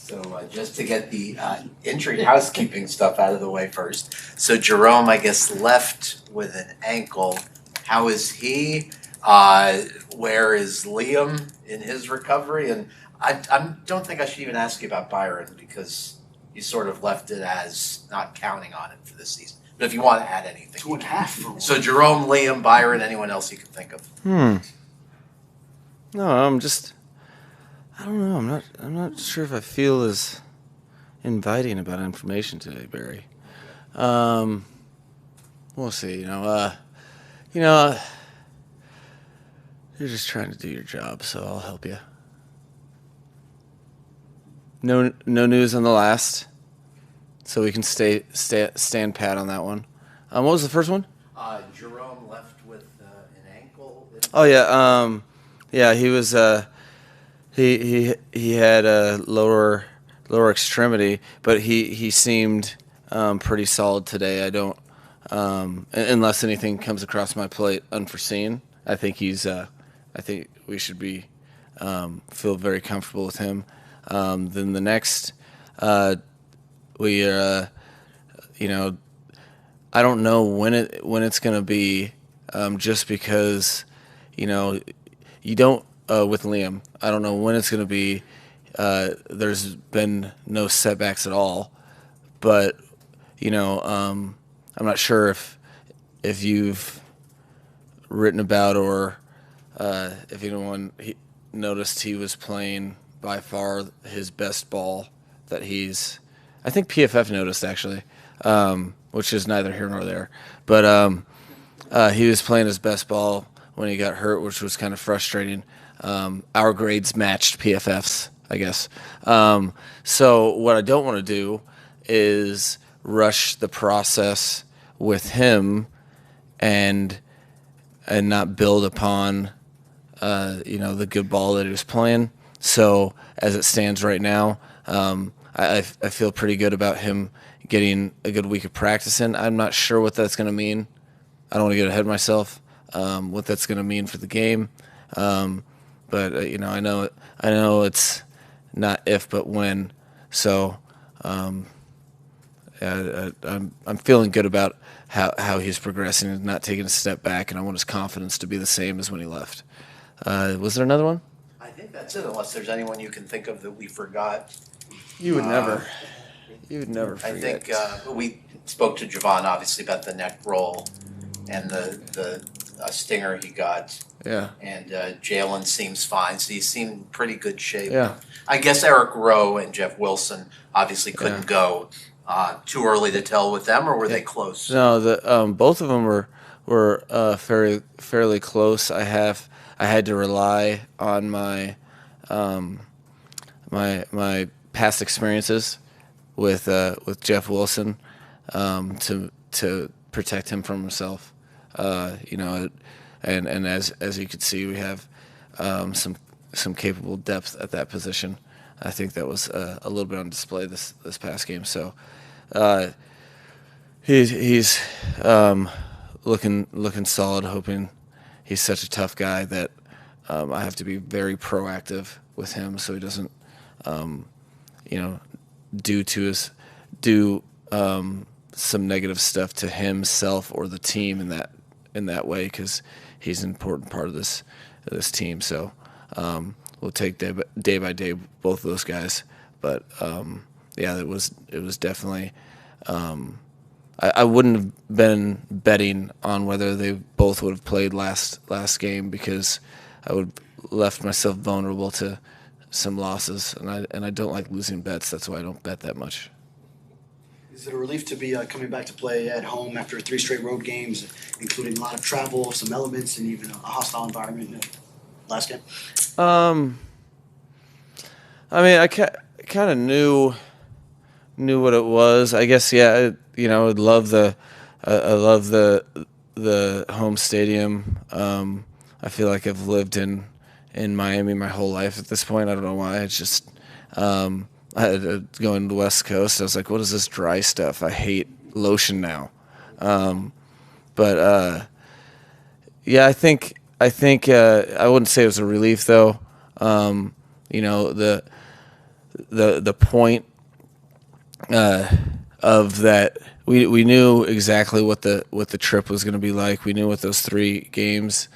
So just to get the injury housekeeping stuff out of the way first. So Jerome, I guess, left with an ankle. How is he? Where is Liam in his recovery? And I don't think I should even ask you about Byron because you sort of left it as not counting on him for this season. But if you want to add anything. 2.5. So Jerome, Liam, Byron, anyone else you can think of? No, I don't know. I'm not sure if I feel as inviting about information today, Barry. We'll see. You're just trying to do your job, so I'll help you. No news on the last, so we can stand pat on that one. What was the first one? Jerome left with an ankle. Oh yeah, yeah. He was he had a lower extremity, but he seemed pretty solid today. I don't unless anything comes across my plate unforeseen. I think I think we should be feel very comfortable with him. Then the next, we I don't know when it's going to be, just because, you don't with Liam. I don't know when it's going to be. There's been no setbacks at all, but I'm not sure if you've written about or if anyone noticed he was playing by far his best ball that I think PFF noticed actually, which is neither here nor there. But he was playing his best ball when he got hurt, which was kind of frustrating. Our grades matched PFF's, I guess. So what I don't want to do is rush the process with him and not build upon the good ball that he was playing. So as it stands right now, I feel pretty good about him getting a good week of practice in. I'm not sure what that's going to mean. I don't want to get ahead of myself. What that's going to mean for the game, but I know it's not if but when. So I'm feeling good about how he's progressing and not taking a step back, and I want his confidence to be the same as when he left. Was there another one? I think that's it, unless there's anyone you can think of that we forgot. You would never. You would never forget. I think we spoke to Javon, obviously, about the neck roll and the stinger he got. Yeah. And Jalen seems fine, so he seemed pretty good shape. Yeah. I guess Eric Rowe and Jeff Wilson obviously couldn't go. Too early to tell with them, or were they close? No, both of them were fairly close. I had to rely on my my past experiences with Jeff Wilson to protect him from himself. And as you could see, we have some capable depth at that position. I think that was a little bit on display this past game. So he's looking solid. Hoping he's such a tough guy that I have to be very proactive with him so he doesn't do some negative stuff to himself or the team in that way, because he's an important part of this team. So we'll take day by day both of those guys. But it was definitely. I wouldn't have been betting on whether they both would have played last game, because I would have left myself vulnerable to some losses, and I don't like losing bets. That's why I don't bet that much. Is it a relief to be coming back to play at home after 3 straight road games, including a lot of travel, some elements, and even a hostile environment in the last game? I mean, I kind of knew what it was. I guess, yeah. I love the home stadium. I feel like I've lived in Miami my whole life at this point. I don't know why. It's just I had to go into the West Coast. I was like, what is this dry stuff? I hate lotion now. But yeah, I think I wouldn't say it was a relief though. The the point of that. We knew exactly what the trip was going to be like. We knew what those 3 games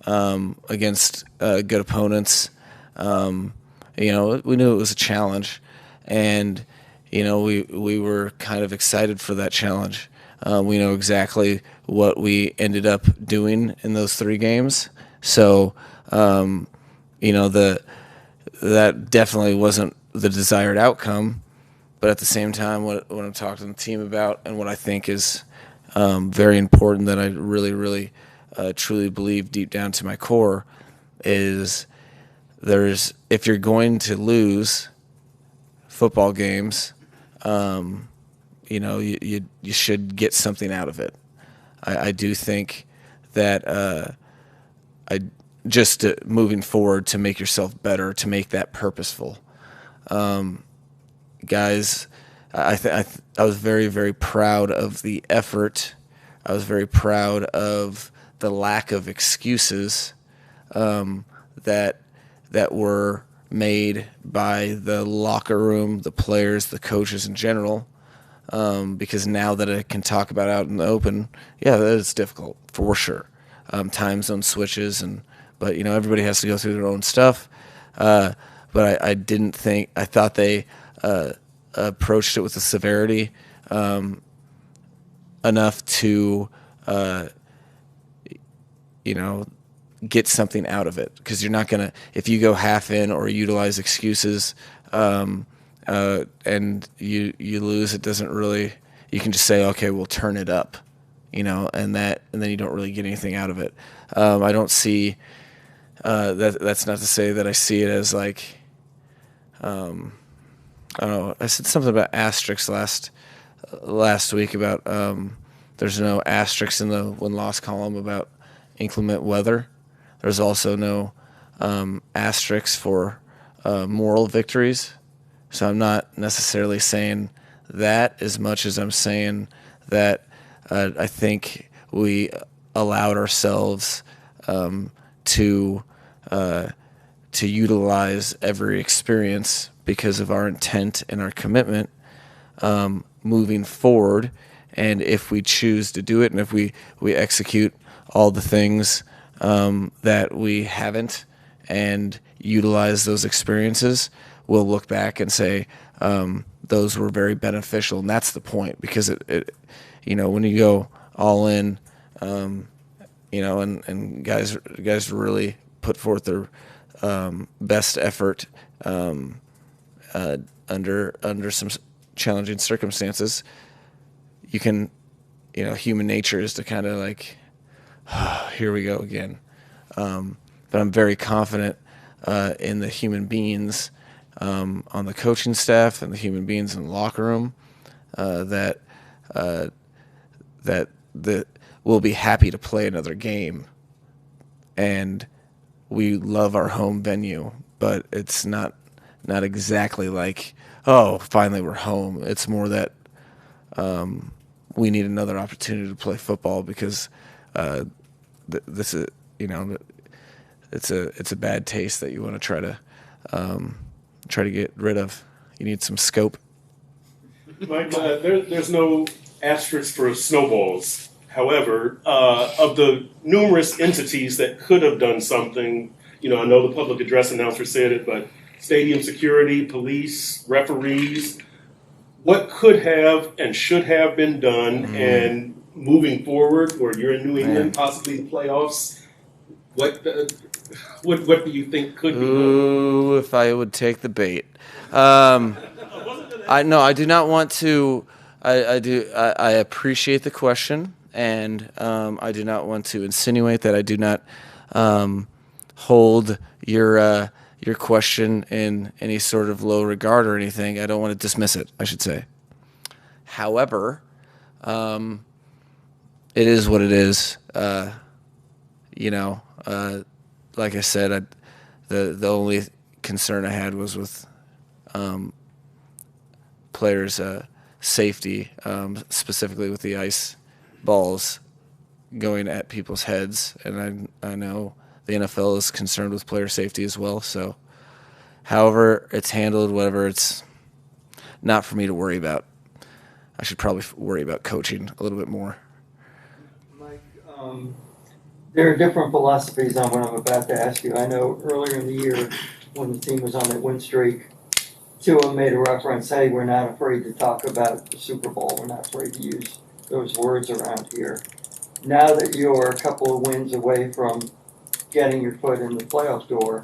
against good opponents. We knew it was a challenge, and we were kind of excited for that challenge. We know exactly what we ended up doing in those 3 games. So, that definitely wasn't the desired outcome. But at the same time, what I'm talking to the team about, and what I think is very important, that I really, really, truly believe deep down to my core, is if you're going to lose football games, you should get something out of it. I do think that moving forward, to make yourself better, to make that purposeful. Guys, I was very, very proud of the effort. I was very proud of the lack of excuses that were made by the locker room, the players, the coaches in general. Because now that I can talk about out in the open, yeah, that is difficult for sure. Time zone switches, but everybody has to go through their own stuff. But I thought they approached it with a severity enough to get something out of it. Because you're not gonna, if you go half in or utilize excuses and you lose, it doesn't really. You can just say, okay, we'll turn it up, and then you don't really get anything out of it. I don't see that. That's not to say that I see it as like. I don't know. I said something about asterisks last week about there's no asterisks in the win-loss column about inclement weather. There's also no asterisks for moral victories. So I'm not necessarily saying that as much as I'm saying that I think we allowed ourselves to utilize every experience because of our intent and our commitment moving forward. And if we choose to do it, and if we execute all the things that we haven't and utilize those experiences, we'll look back and say those were very beneficial. And that's the point, because it when you go all in, and guys really put forth their best effort under some challenging circumstances, you can, human nature is to kind of like, here we go again. But I'm very confident in the human beings on the coaching staff and the human beings in the locker room that we'll be happy to play another game. And we love our home venue, but it's not exactly like, oh, finally we're home. It's more that we need another opportunity to play football, because this is, it's a bad taste that you want to try to get rid of. You need some scope. Mike, there's no asterisk for snowballs. However, of the numerous entities that could have done something, I know the public address announcer said it, but stadium security, police, referees, what could have and should have been done, and moving forward, or you're in New England, possibly playoffs, what do you think could be done? Ooh, if I would take the bait. I do not want to. I appreciate the question, and I do not want to insinuate that I do not hold your question in any sort of low regard or anything. I don't want to dismiss it, I should say. However, it is what it is. Like I said, the only concern I had was with players' safety, specifically with the ice balls going at people's heads. And I know the NFL is concerned with player safety as well. So, however it's handled, whatever, it's not for me to worry about. I should probably worry about coaching a little bit more. Mike, there are different philosophies on what I'm about to ask you. I know earlier in the year when the team was on that win streak, Tua made a reference, hey, we're not afraid to talk about the Super Bowl. We're not afraid to use those words around here. Now that you're a couple of wins away from getting your foot in the playoff door,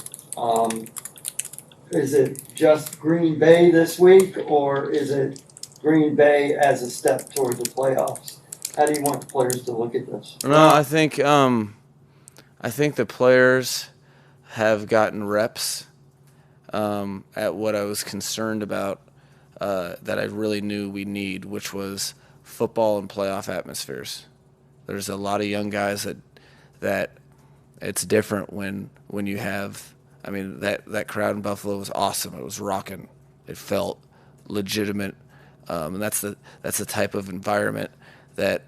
is it just Green Bay this week, or is it Green Bay as a step toward the playoffs? How do you want the players to look at this? No, I think the players have gotten reps at what I was concerned about that I really knew we need, which was football and playoff atmospheres. There's a lot of young guys that it's different when you have. I mean, that crowd in Buffalo was awesome. It was rocking. It felt legitimate, and that's the type of environment that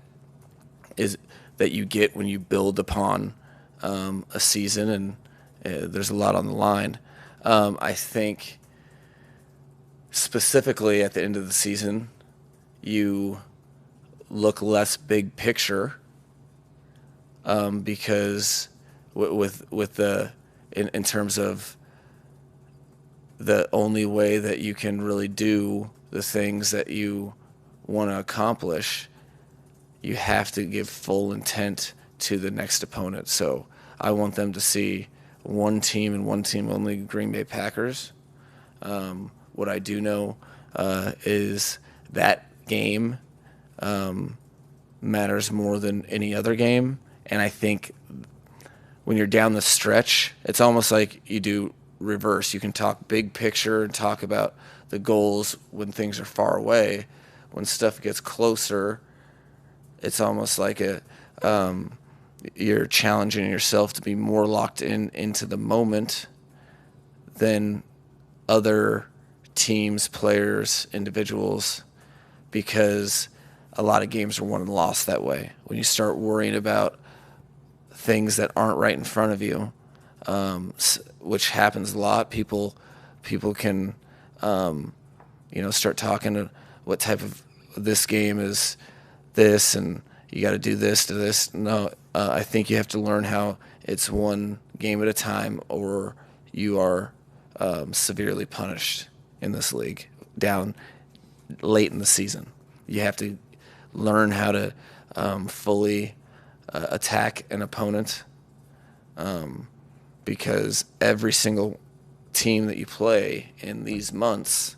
you get when you build upon a season, and there's a lot on the line. I think specifically at the end of the season, you look less big picture because with the in terms of the only way that you can really do the things that you want to accomplish, you have to give full intent to the next opponent. So I want them to see one team and one team only, Green Bay Packers. What I do know is that game matters more than any other game. And I think when you're down the stretch, it's almost like you do reverse. You can talk big picture and talk about the goals when things are far away. When stuff gets closer, it's almost like you're challenging yourself to be more locked into the moment than other teams, players, individuals, because a lot of games are won and lost that way. When you start worrying about things that aren't right in front of you, which happens a lot, people can start talking to what type of this game is this, and you got to do this to this. No, I think you have to learn how it's one game at a time, or you are severely punished in this league down late in the season. You have to learn how to fully attack an opponent, because every single team that you play in these months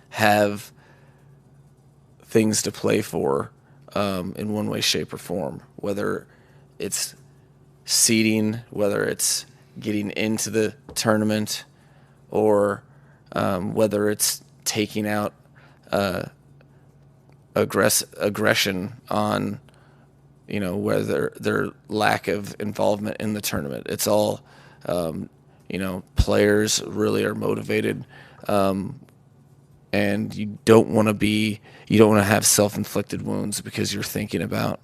have things to play for in one way, shape, or form, whether it's seeding, whether it's getting into the tournament, or whether it's taking out aggression on whether their lack of involvement in the tournament. It's all players really are motivated, and you don't want to have self-inflicted wounds because you're thinking about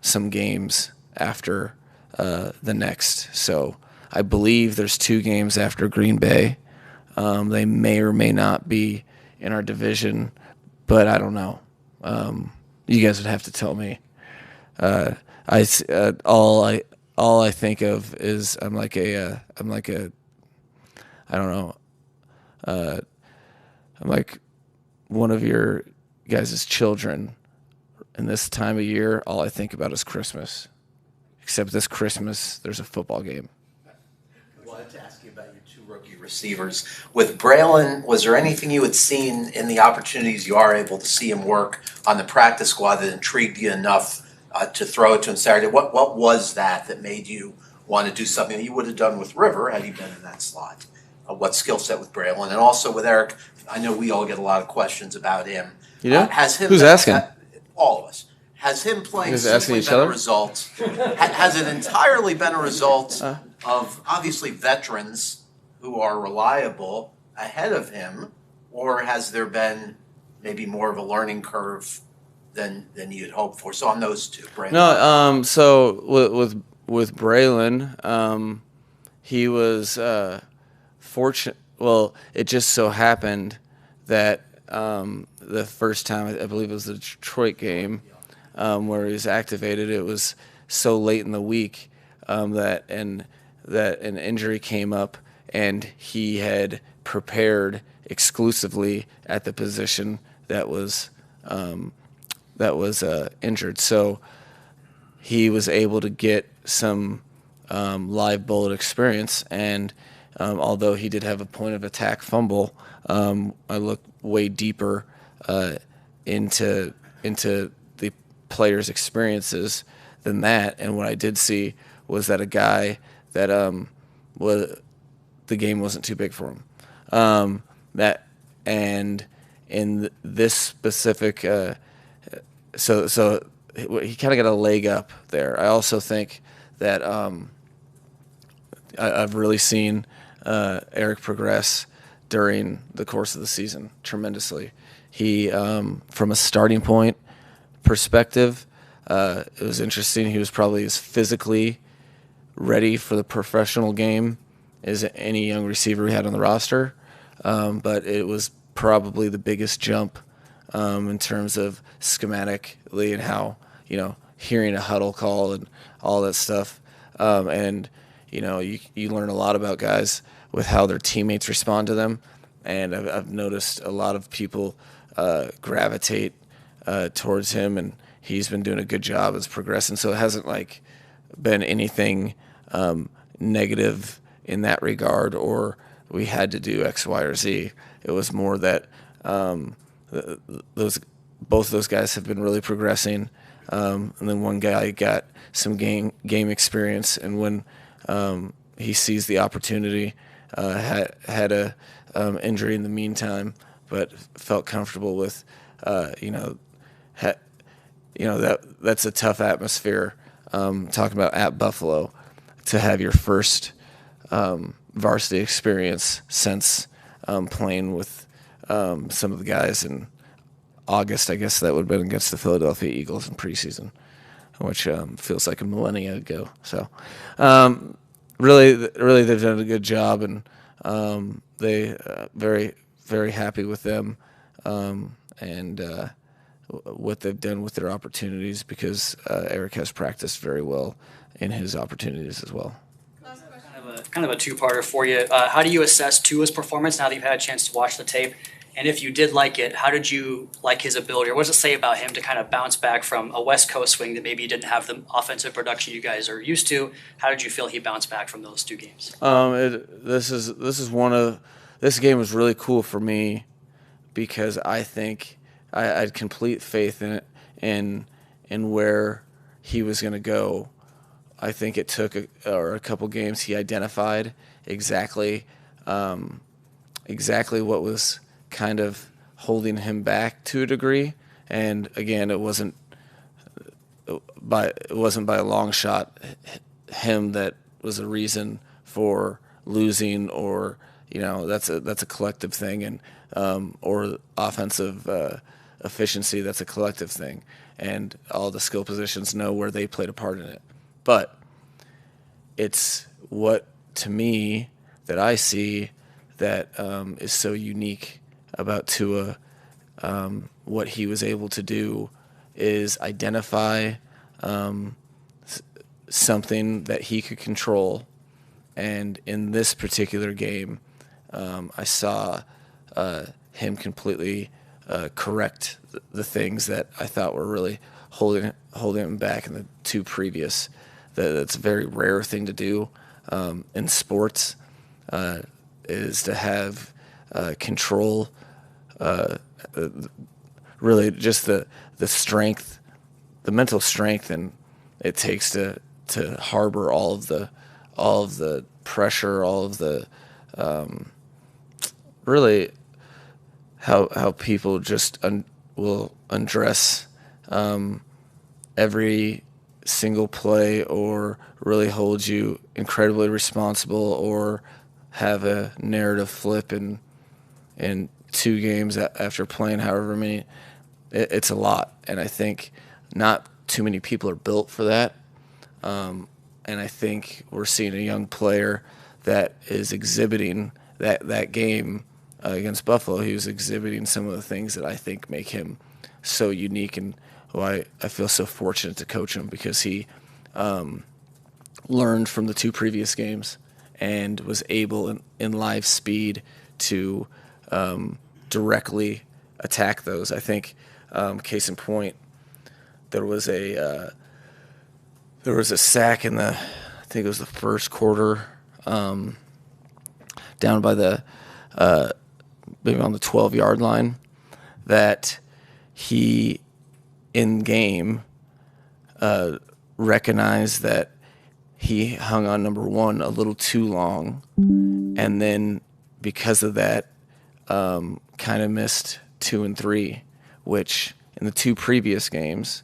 some games after the next. So I believe there's 2 games after Green Bay. They may or may not be in our division, but I don't know. You guys would have to tell me. All I think of is I'm like one of your guys' children. And this time of year, all I think about is Christmas. Except this Christmas, there's a football game. I wanted to ask you about your 2 rookie receivers. With Braylon, was there anything you had seen in the opportunities you are able to see him work on the practice squad that intrigued you enough to throw it to him Saturday? What was that made you want to do something that you would have done with River had he been in that slot? What skill set with Braylon? And also with Eric, I know we all get a lot of questions about him. You know? Who's asking? All of us. Has him playing Who's asking simply each been a other? result? Has it entirely been a result of obviously veterans who are reliable ahead of him, or has there been maybe more of a learning curve than you'd hoped for? So on those 2, Braylon. No, so with Braylon, he was fortunate. Well, it just so happened that the first time, I believe it was the Detroit game, where he was activated, it was so late in the week that an injury came up, and he had prepared exclusively at the position that was injured. So he was able to get some live bullet experience, and although he did have a point of attack fumble, I looked way deeper into the players' experiences than that, and what I did see was that a guy that the game wasn't too big for him. That and in this specific, so he kind of got a leg up there. I also think that I've really seen Eric progress during the course of the season tremendously. He, from a starting point perspective, it was interesting. He was probably as physically ready for the professional game as any young receiver we had on the roster, but it was probably the biggest jump in terms of schematically and how, hearing a huddle call and all that stuff. And you learn a lot about guys with how their teammates respond to them. And I've noticed a lot of people gravitate towards him, and he's been doing a good job as progressing. So it hasn't been anything negative in that regard, or we had to do X, Y, or Z. It was more that both of those guys have been really progressing. And then one guy got some game experience, and when he sees the opportunity, had a injury in the meantime, but felt comfortable with, that's a tough atmosphere. Talking about at Buffalo, to have your first varsity experience since playing with some of the guys in August. I guess that would have been against the Philadelphia Eagles in preseason, which feels like a millennia ago. So really they've done a good job, and they very, very happy with them and what they've done with their opportunities, because Eric has practiced very well in his opportunities as well. Kind of a two-parter for you. How do you assess Tua's performance now that you've had a chance to watch the tape? And if you did like it, how did you like his ability, or what does it say about him to kind of bounce back from a West Coast swing that maybe you didn't have the offensive production you guys are used to? How did you feel he bounced back from those two games? This game was really cool for me because I think I had complete faith in it, in where he was going to go. I think it took a couple games. He identified exactly what was kind of holding him back to a degree. And again, it wasn't by a long shot him that was a reason for losing, or that's a collective thing, and or offensive efficiency, that's a collective thing, and all the skill positions know where they played a part in it. But it's what, to me, that I see that is so unique about Tua. What he was able to do is identify something that he could control, and in this particular game, I saw him completely correct the things that I thought were really holding him back in the two previous. That's a very rare thing to do in sports, is to have control, really just the strength, the mental strength, and it takes to harbor all of the pressure, all of the really how people just will undress every single play, or really hold you incredibly responsible, or have a narrative flip in 2 games after playing however many. It's a lot, and I think not too many people are built for that. And I think we're seeing a young player that is exhibiting that game against Buffalo. He was exhibiting some of the things that I think make him so unique, and why I feel so fortunate to coach him, because he learned from the 2 previous games and was able in live speed to directly attack those. I think, case in point, there was a sack in I think it was the first quarter, down by the maybe on the 12-yard line, that he in game recognized that he hung on number 1 a little too long, and then because of that, kind of missed 2 and 3, which in the 2 previous games,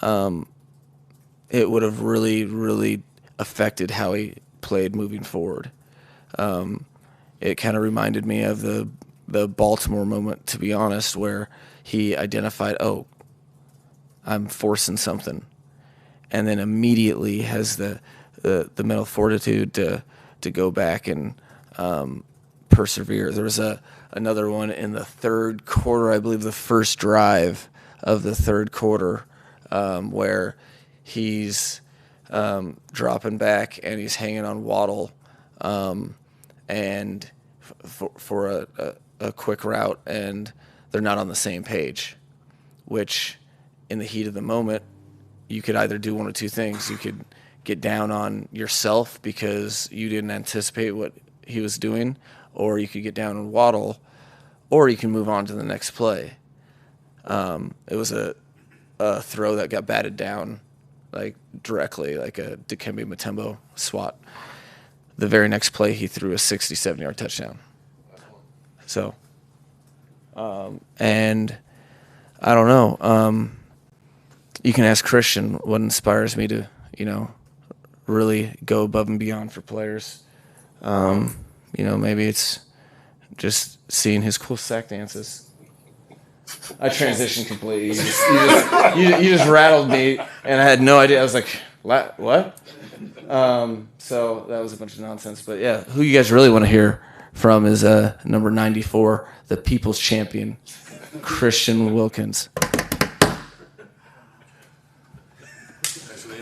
it would have really, really affected how he played moving forward. It kind of reminded me of the Baltimore moment, to be honest, where he identified, oh, I'm forcing something, and then immediately has the mental fortitude to go back and persevere. There was another one in the 3rd quarter, I believe the first drive of the 3rd quarter, where he's dropping back and he's hanging on Waddle, and for a quick route, and they're not on the same page, which in the heat of the moment, you could either do one or 2 things. You could get down on yourself because you didn't anticipate what he was doing, or you could get down on Waddle, or you can move on to the next play. It was a throw that got batted down, like directly, like a Dikembe Mutombo swat. The very next play, he threw a 67-yard touchdown. So, and I don't know. You can ask Christian what inspires me to, really go above and beyond for players. Maybe it's just seeing his cool sack dances. I transitioned completely. You just rattled me, and I had no idea. I was like, what? So that was a bunch of nonsense. But yeah, who you guys really want to hear from is number 94, the People's Champion, Christian Wilkins.